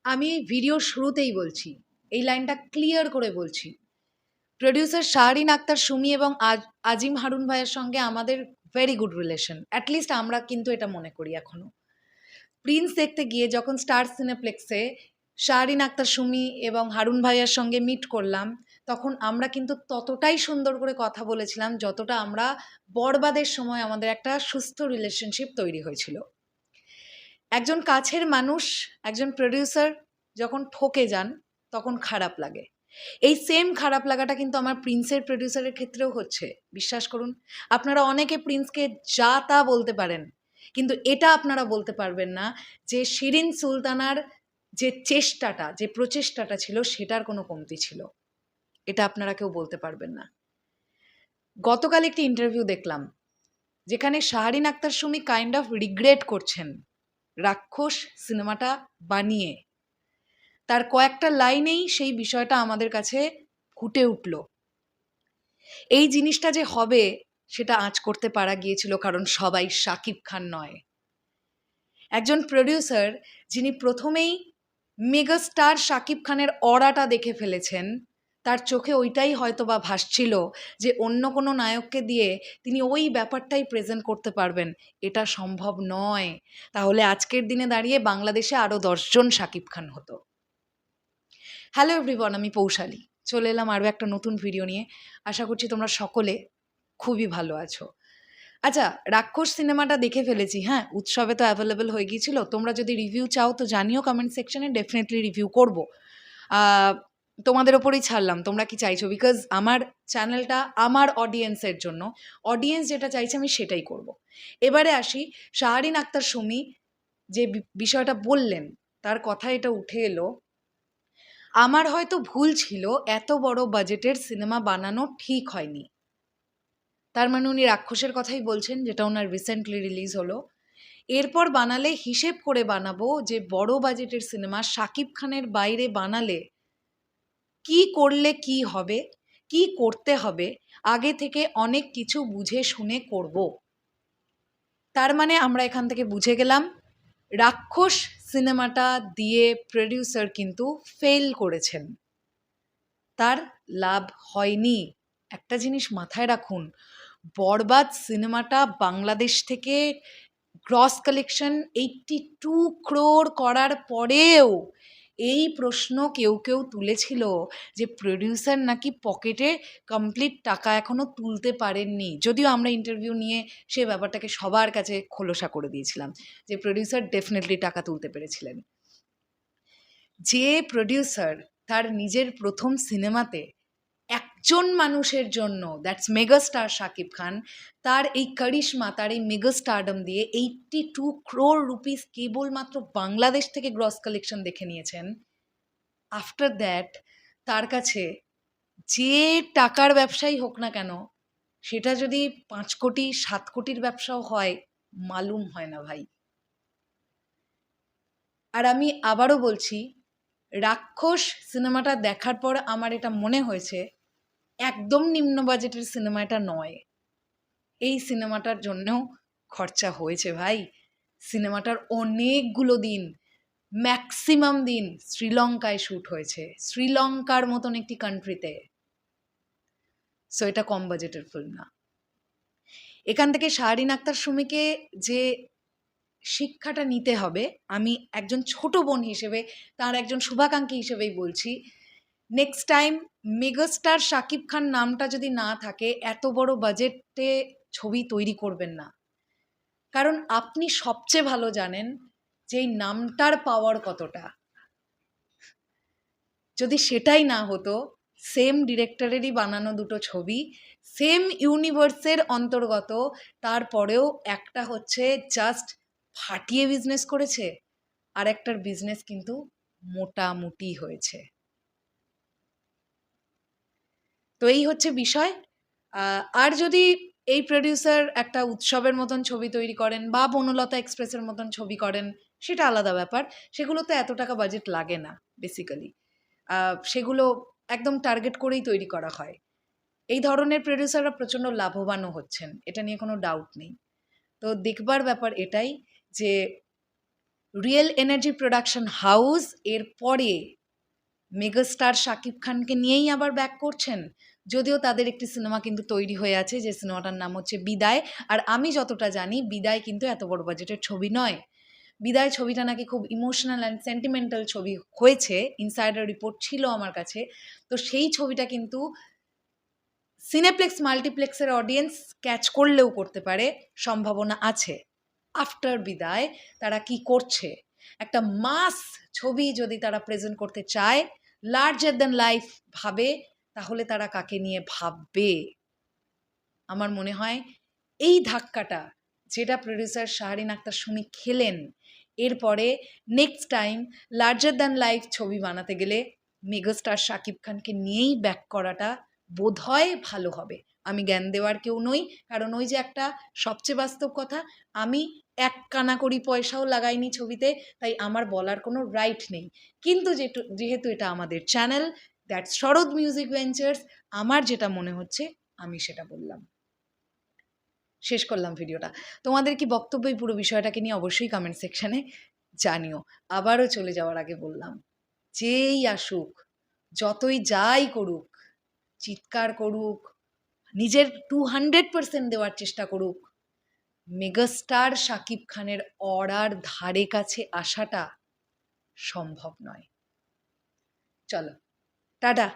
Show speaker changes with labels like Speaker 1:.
Speaker 1: আমি ভিডিওর শুরুতেই বলছি, এই লাইনটা ক্লিয়ার করে বলছি, প্রোডিউসার শাহরিন আক্তার সুমি এবং আজিম হারুন ভাইয়ের সঙ্গে আমাদের ভেরি গুড রিলেশন, অ্যাটলিস্ট আমরা কিন্তু এটা মনে করি এখনো। প্রিন্স দেখতে গিয়ে যখন স্টার সিনেপ্লেক্সে শাহরিন আক্তার সুমি এবং হারুন ভাইয়ার সঙ্গে মিট করলাম, তখন আমরা কিন্তু ততটাই সুন্দর করে কথা বলেছিলাম যতটা আমরা বরবাদের সময় আমাদের একটা সুস্থ রিলেশনশিপ তৈরি হয়েছিল। একজন কাছের মানুষ, একজন প্রোডিউসার যখন ঠকে যান তখন খারাপ লাগে। এই সেম খারাপ লাগাটা কিন্তু আমার প্রিন্সের প্রোডিউসারের ক্ষেত্রেও হচ্ছে, বিশ্বাস করুন। আপনারা অনেকে প্রিন্সকে যা তা বলতে পারেন, কিন্তু এটা আপনারা বলতে পারবেন না যে শিরিন সুলতানার যে চেষ্টাটা, যে প্রচেষ্টাটা ছিল, সেটার কোনো কমতি ছিল। এটা আপনারা কেউ বলতে পারবেন না। গতকাল একটি ইন্টারভিউ দেখলাম যেখানে Shahrin Akter Sumi kind of regret করছেন রাক্ষস সিনেমাটা বানিয়ে। তার কয়েকটা লাইনেই সেই বিষয়টা আমাদের কাছে ফুটে উঠল। এই জিনিসটা যে হবে সেটা আঁচ করতে পারা গিয়েছিল, কারণ সবাই শাকিব খান নয়। একজন প্রোডিউসার যিনি প্রথমেই মেগাস্টার শাকিব খানের অরাটা দেখে ফেলেছেন, তার চোখে ওইটাই হয়তো বা ভাসছিল যে অন্য কোনো নায়ককে দিয়ে তিনি ওই ব্যাপারটাই প্রেজেন্ট করতে পারবেন। এটা সম্ভব নয়। তাহলে আজকের দিনে দাঁড়িয়ে বাংলাদেশে আরও 10 জন শাকিব খান হতো। হ্যালো এভরিওয়ান, আমি পৌশালী চলে এলাম আরও একটা নতুন ভিডিও নিয়ে। আশা করছি তোমরা সকলে খুবই ভালো আছো। আচ্ছা, রাক্ষস সিনেমাটা দেখে ফেলেছি, হ্যাঁ, উৎসবে তো অ্যাভেলেবেল হয়ে গিয়েছিল। তোমরা যদি রিভিউ চাও তো জানিও কমেন্ট সেকশনে, ডেফিনেটলি রিভিউ করবো। তোমাদের ওপরেই ছাড়লাম তোমরা কি চাইছো, বিকজ আমার চ্যানেলটা আমার অডিয়েন্সের জন্য। অডিয়েন্স যেটা চাইছে আমি সেটাই করব। এবারে আসি, শাহরিন আক্তার সুমি যে বিষয়টা বললেন, তার কথা এটা উঠে এলো, আমার হয়তো ভুল ছিল, এত বড় বাজেটের সিনেমা বানানো ঠিক হয়নি। তার মানে উনি রাক্ষসের কথাই বলছেন, যেটা ওনার রিসেন্টলি রিলিজ হলো। এরপর বানালে হিসেব করে বানাবো যে বড় বাজেটের সিনেমা শাকিব খানের বাইরে বানালে কি করলে কি হবে, কি করতে হবে, আগে থেকে অনেক কিছু বুঝে শুনে করব। তার মানে আমরা এখান থেকে বুঝে গেলাম রাক্ষস সিনেমাটা দিয়ে প্রোডিউসার কিন্তু ফেল করেছেন, তার লাভ হয়নি। একটা জিনিস মাথায় রাখুন, বরবাদ সিনেমাটা বাংলাদেশ থেকে গ্রস কালেকশন 82 crore করার পরেও এই প্রশ্ন কেউ কেউ তুলেছিল যে প্রোডিউসার নাকি পকেটে কমপ্লিট টাকা এখনো তুলতে পারেননি। যদিও আমরা ইন্টারভিউ নিয়ে সে ব্যাপারটাকে সবার কাছে খোলসা করে দিয়েছিলাম যে প্রোডিউসার ডেফিনেটলি টাকা তুলতে পেরেছিলেন। যে প্রোডিউসার তার নিজের প্রথম সিনেমাতে একজন মানুষের জন্য, দ্যাটস মেগাস্টার শাকিব খান, তার এই কারিশমা, তার এই মেগাস্টারডম দিয়ে 82 crore রুপিস কেবলমাত্র বাংলাদেশ থেকে গ্রস কালেকশন দেখে নিয়েছেন। আফটার দ্যাট তার কাছে যে টাকার ব্যবসাই হোক না কেন, সেটা যদি 5 কোটি 7 কোটির ব্যবসাও হয়, মালুম হয় না ভাই। আর আমি আবারও বলছি, রাক্ষস সিনেমাটা দেখার পর আমার এটা মনে হয়েছে একদম নিম্ন বাজেটের সিনেমা এটা নয়। এই সিনেমাটার জন্যও খরচা হয়েছে ভাই। সিনেমাটার অনেকগুলো দিন, ম্যাক্সিমাম দিন শ্রীলঙ্কায় শ্যুট হয়েছে, শ্রীলঙ্কার মতন একটি কান্ট্রিতে। সো এটা কম বাজেটের ফিল্ম না। এখান থেকে শাহরিন আক্তার সুমিকে যে শিক্ষাটা নিতে হবে, আমি একজন ছোট বোন হিসেবে, তার একজন শুভাকাঙ্ক্ষী হিসেবেই বলছি, next time megastar Shakib Khan নামটা যদি না থাকে, এত বড় বাজেটে ছবি তৈরি করবেন না। কারণ আপনি সবচেয়ে ভালো জানেন যে এই নামটার পাওয়ার কতটা। যদি সেটাই না হতো, সেম ডিরেক্টরেরই বানানো দুটো ছবি, সেম ইউনিভার্সের অন্তর্গত, তারপরেও একটা হচ্ছে জাস্ট ফাটিয়ে বিজনেস করেছে, আর একটার বিজনেস কিন্তু মোটামুটি হয়েছে। তো এই হচ্ছে বিষয়। আর যদি এই প্রোডিউসার একটা উৎসবের মতন ছবি তৈরি করেন বা বনলতা এক্সপ্রেসের মতন ছবি করেন, সেটা আলাদা ব্যাপার। সেগুলোতে এত টাকা বাজেট লাগে না বেসিক্যালি। সেগুলো একদম টার্গেট করেই তৈরি করা হয়। এই ধরনের প্রোডিউসাররা প্রচণ্ড লাভবানও হচ্ছেন, এটা নিয়ে কোনো ডাউট নেই। তো দেখবার ব্যাপার এটাই যে রিয়েল এনার্জি প্রোডাকশন হাউস এর পরে মেগাস্টার শাকিব খানকে নিয়েই আবার ব্যাক করছেন, যদিও তাদের একটি সিনেমা কিন্তু তৈরি হয়ে আছে, যে সিনেমাটার নাম হচ্ছে বিদায়। আর আমি যতটা জানি বিদায় কিন্তু এত বড় বাজেটের ছবি নয়। বিদায় ছবিটা নাকি খুব ইমোশনাল অ্যান্ড সেন্টিমেন্টাল ছবি হয়েছে, ইনসাইডার রিপোর্ট ছিল আমার কাছে। তো সেই ছবিটা কিন্তু সিনেপ্লেক্স মাল্টিপ্লেক্সের অডিয়েন্স ক্যাচ করলেও করতে পারে, সম্ভাবনা আছে। আফটার বিদায় তারা কি করছে, একটা মাস ছবি যদি তারা প্রেজেন্ট করতে চায়, লার্জার দ্যান লাইফ ভাবে, তাহলে তারা কাকে নিয়ে ভাববে? আমার মনে হয় এই ধাক্কাটা যেটা প্রডিউসার শাহরিন আক্তার সুমি খেলেন, এরপরে next time larger than life ছবি বানাতে গেলে মেগাস্টার শাকিব খানকে নিয়েই ব্যাক করাটা বোধহয় ভালো হবে। আমি জ্ঞান দেওয়ার কেউ নই, কারণ ওই যে একটা সবচেয়ে বাস্তব কথা, আমি এক কানা কড়ি পয়সাও লাগাইনি ছবিতে, তাই আমার বলার কোনো রাইট নেই। কিন্তু যেহেতু এটা আমাদের channel, that's Sharat music ventures, আমার যেটা মনে হচ্ছে আমি সেটা বললাম। শেষ করলাম ভিডিওটা। তোমাদের কি বক্তব্য এই পুরো বিষয়টাকে নিয়ে অবশ্যই কমেন্ট সেকশানে জানিও। আবারও চলে যাওয়ার আগে বললাম, যেই আসুক, যতই যাই করুক, চিৎকার করুক, নিজের 200% দেওয়ার চেষ্টা করুক, মেগাস্টার শাকিব খানের অরার ধারে কাছে আসাটা সম্ভব নয়। চলো, টাটা।